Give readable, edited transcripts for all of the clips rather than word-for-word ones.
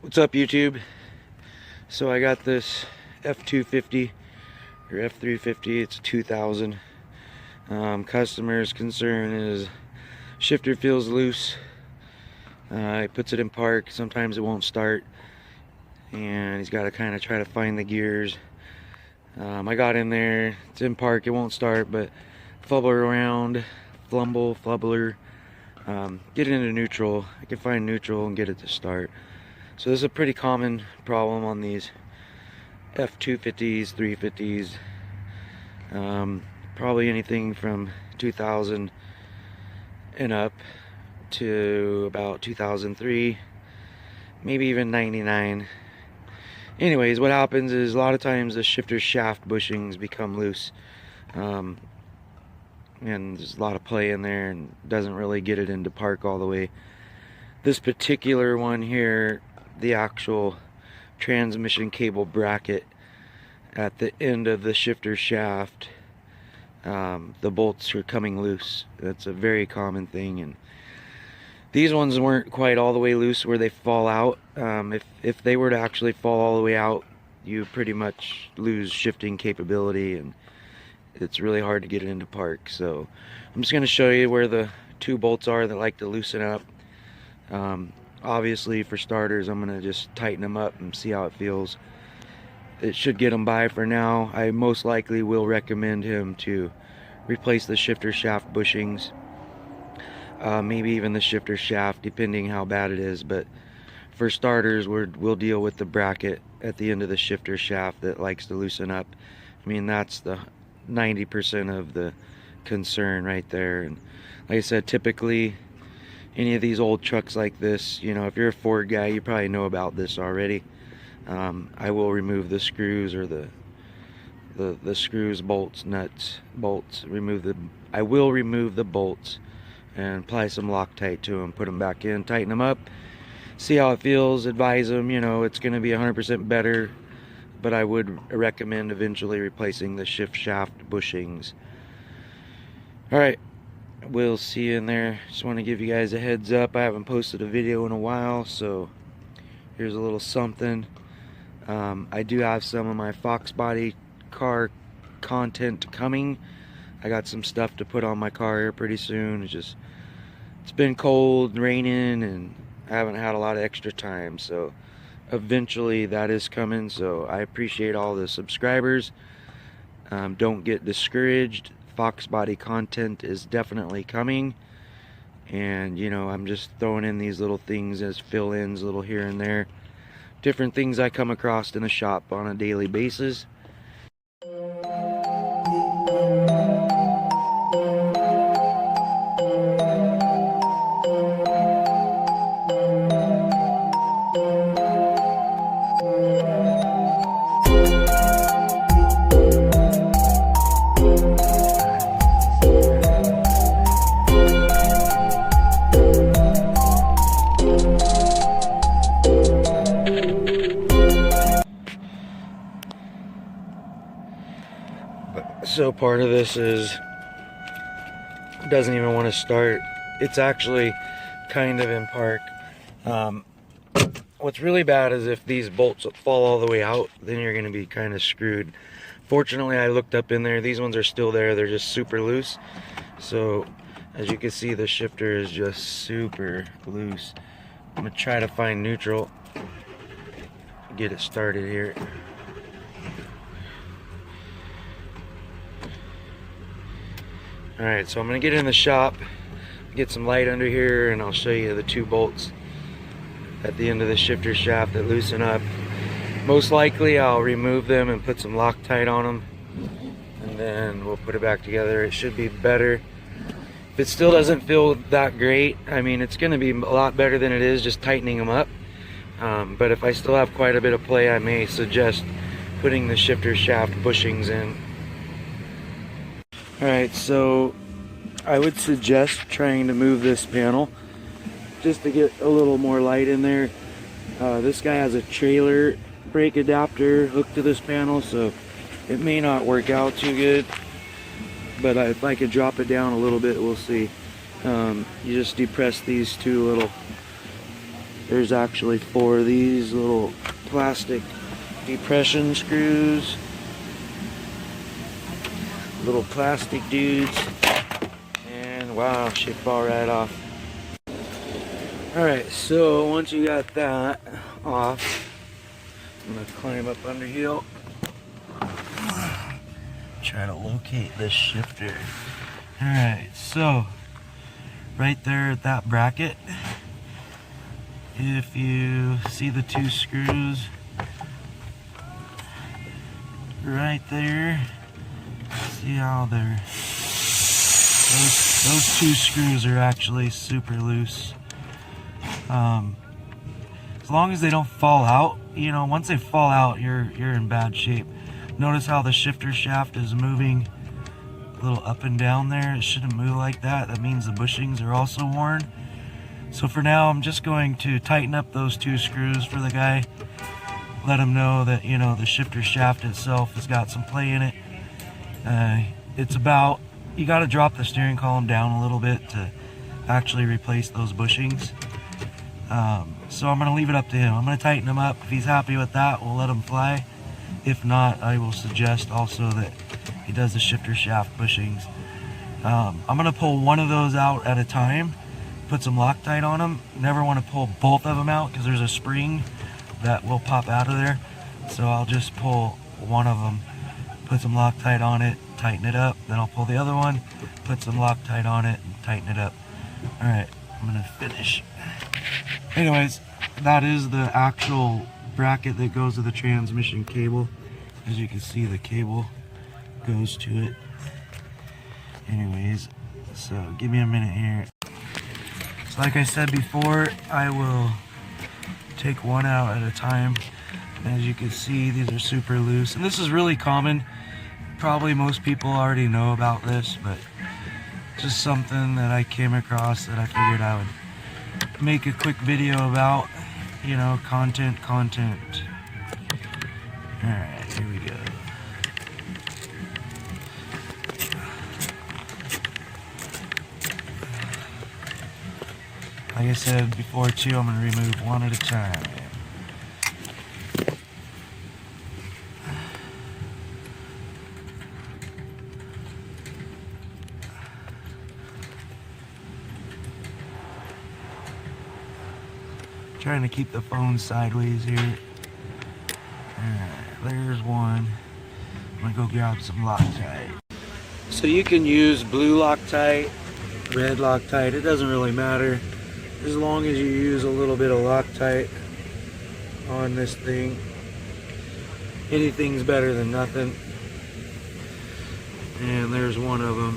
What's up, YouTube? So I got this F250 or F350. It's a 2000. Customer's concern is shifter feels loose. He puts it in park. Sometimes it won't start, and he's got to kind of try to find the gears. I got in there. It's in park. It won't start, but fumble around, flubbler. Get it into neutral. I can find neutral and get it to start. So this is a pretty common problem on these F250s, 350s, probably anything from 2000 and up to about 2003, maybe even 99. Anyways, what happens is a lot of times the shifter shaft bushings become loose, and there's a lot of play in there and doesn't really get it into park all the way. This particular one here, the actual transmission cable bracket at the end of the shifter shaft, the bolts are coming loose. That's a very common thing, and these ones weren't quite all the way loose where they fall out. If they were to actually fall all the way out, you pretty much lose shifting capability, and it's really hard to get it into park. So I'm just going to show you where the two bolts are that like to loosen up. Obviously, for starters, I'm going to just tighten them up and see how it feels. It should get them by for now. I most likely will recommend him to replace the shifter shaft bushings. Maybe even the shifter shaft, depending how bad it is. But for starters, we'll deal with the bracket at the end of the shifter shaft that likes to loosen up. I mean, that's the 90% of the concern right there. And like I said, typically any of these old trucks like this, you know, if you're a Ford guy, you probably know about this already. I will remove the screws, or the screws, bolts, nuts, bolts. I will remove the bolts and apply some Loctite to them, put them back in, tighten them up, see how it feels, advise them, you know, it's going to be 100% better, but I would recommend eventually replacing the shift shaft bushings. Alright, we'll see you in there. Just want to give you guys a heads up. I haven't posted a video in a while, so here's a little something. I do have some of my Fox body car content coming. I got some stuff to put on my car here pretty soon. It's been cold, raining, and I haven't had a lot of extra time, so eventually that is coming. So I appreciate all the subscribers. Don't get discouraged. Fox body content is definitely coming, and you know, I'm just throwing in these little things as fill-ins, little here and there, different things I come across in the shop on a daily basis. So part of this is doesn't even want to start. It's actually kind of in park. What's really bad is if these bolts fall all the way out, then you're going to be kind of screwed. Fortunately, I looked up in there. These ones are still there. They're just super loose. So as you can see, the shifter is just super loose. I'm going to try to find neutral, get it started here. Alright, so I'm going to get in the shop, get some light under here, and I'll show you the two bolts at the end of the shifter shaft that loosen up. Most likely I'll remove them and put some Loctite on them, and then we'll put it back together. It should be better. If it still doesn't feel that great, I mean, it's going to be a lot better than it is just tightening them up. But if I still have quite a bit of play, I may suggest putting the shifter shaft bushings in. Alright, so I would suggest trying to move this panel just to get a little more light in there. This guy has a trailer brake adapter hooked to this panel, so it may not work out too good, but if I could drop it down a little bit, we'll see. You just depress these two little There's actually 4 of these little plastic depression screws. Little plastic dudes. And wow, should fall right off. Alright, so once you got that off, I'm going to climb up under here. Try to locate this shifter. Alright, so right there at that bracket, if you see the 2 screws right there, see how they're, those 2 screws are actually super loose. As long as they don't fall out, you know, once they fall out, you're in bad shape. Notice how the shifter shaft is moving a little up and down there. It shouldn't move like that. That means the bushings are also worn. So for now, I'm just going to tighten up those 2 screws for the guy. Let him know that, you know, the shifter shaft itself has got some play in it. It's about, you got to drop the steering column down a little bit to actually replace those bushings. So I'm going to leave it up to him. I'm going to tighten him up. If he's happy with that, we'll let him fly. If not, I will suggest also that he does the shifter shaft bushings. I'm going to pull one of those out at a time, put some Loctite on them. Never want to pull both of them out because there's a spring that will pop out of there. So I'll just pull one of them, put some Loctite on it, tighten it up. Then I'll pull the other one, put some Loctite on it, and tighten it up. Alright, I'm going to finish. Anyways, that is the actual bracket that goes to the transmission cable. As you can see, the cable goes to it. Anyways, so give me a minute here. So like I said before, I will take one out at a time. As you can see, these are super loose, and this is really common. Probably most people already know about this, but just something that I came across that I figured I would make a quick video about. You know, content. Alright, here we go. Like I said before too, I'm going to remove one at a time. Trying to keep the phone sideways here. Alright, there's one. I'm gonna go grab some Loctite. So you can use blue Loctite, red Loctite, it doesn't really matter. As long as you use a little bit of Loctite on this thing. Anything's better than nothing. And there's one of them.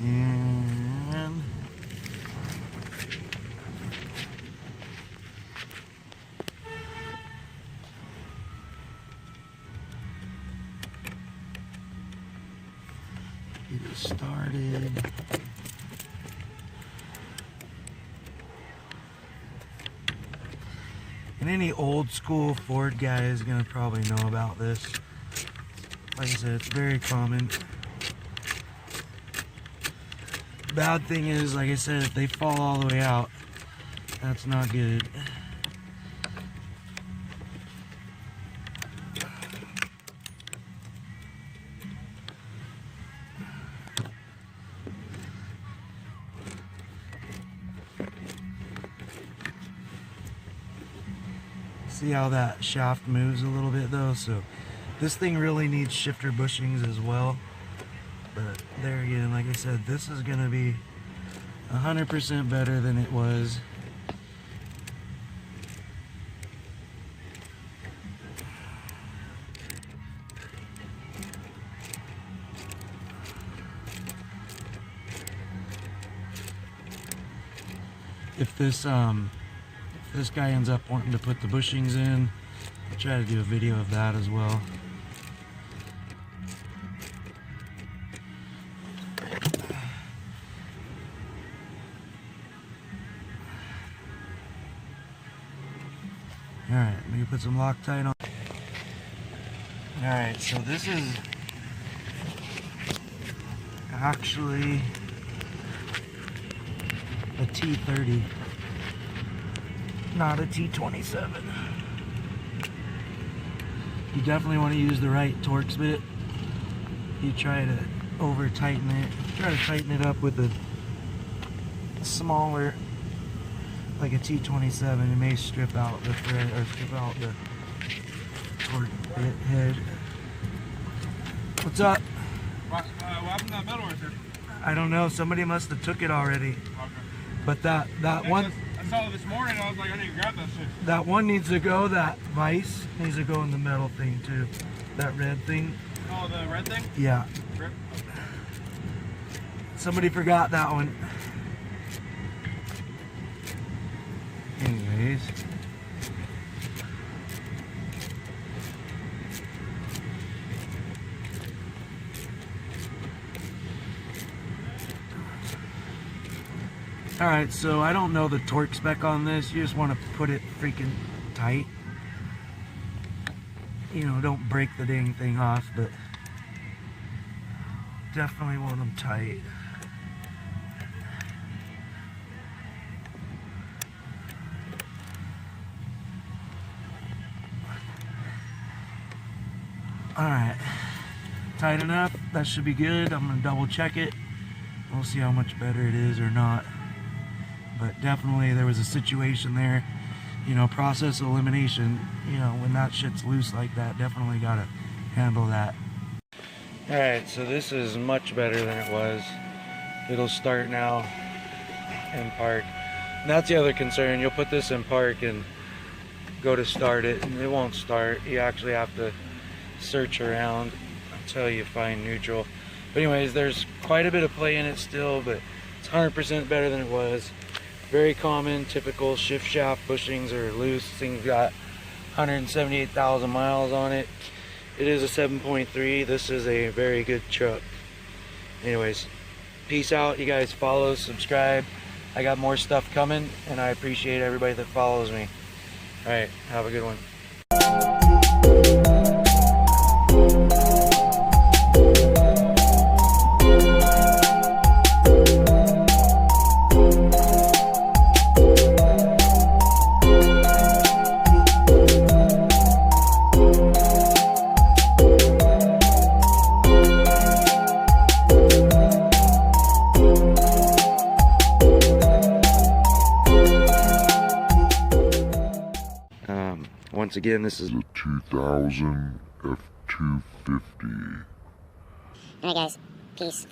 And get it started. And any old school Ford guy is going to probably know about this. Like I said, it's very common. Bad thing is, like I said, if they fall all the way out, that's not good. See how that shaft moves a little bit though? So this thing really needs shifter bushings as well. But there again, like I said, this is going to be 100% better than it was. If this guy ends up wanting to put the bushings in, I'll try to do a video of that as well. Alright, let me put some Loctite on. Alright, so this is actually a T30, not a T27. You definitely want to use the right Torx bit. You try to over tighten it. Try to tighten it up with a smaller, like a T27. It may strip out the thread or strip out the Torx bit head. What's up? What happened to that metal right there? I don't know. Somebody must have took it already. Okay. But that one. I saw it this morning. I was like, I need to grab that shit. That one needs to go. That vise needs to go in the metal thing too. That red thing. Oh, the red thing? Yeah. Rip. Somebody forgot that one. Anyways. Alright, so I don't know the torque spec on this. You just want to put it freaking tight. You know, don't break the dang thing off, but definitely want them tight. Alright, tight enough. That should be good. I'm going to double check it. We'll see how much better it is or not. But definitely there was a situation there, you know, process elimination, you know, when that shit's loose like that, definitely got to handle that. Alright, so this is much better than it was. It'll start now in park. And that's the other concern. You'll put this in park and go to start it and it won't start. You actually have to search around until you find neutral. But anyways, there's quite a bit of play in it still, but it's 100% better than it was. Very common, typical shift shaft bushings are loose. This thing's got 178,000 miles on it. It is a 7.3. This is a very good truck. Anyways, peace out. You guys follow, subscribe. I got more stuff coming, and I appreciate everybody that follows me. Alright, have a good one. Once again, this is a 2000 F250. Alright guys, peace.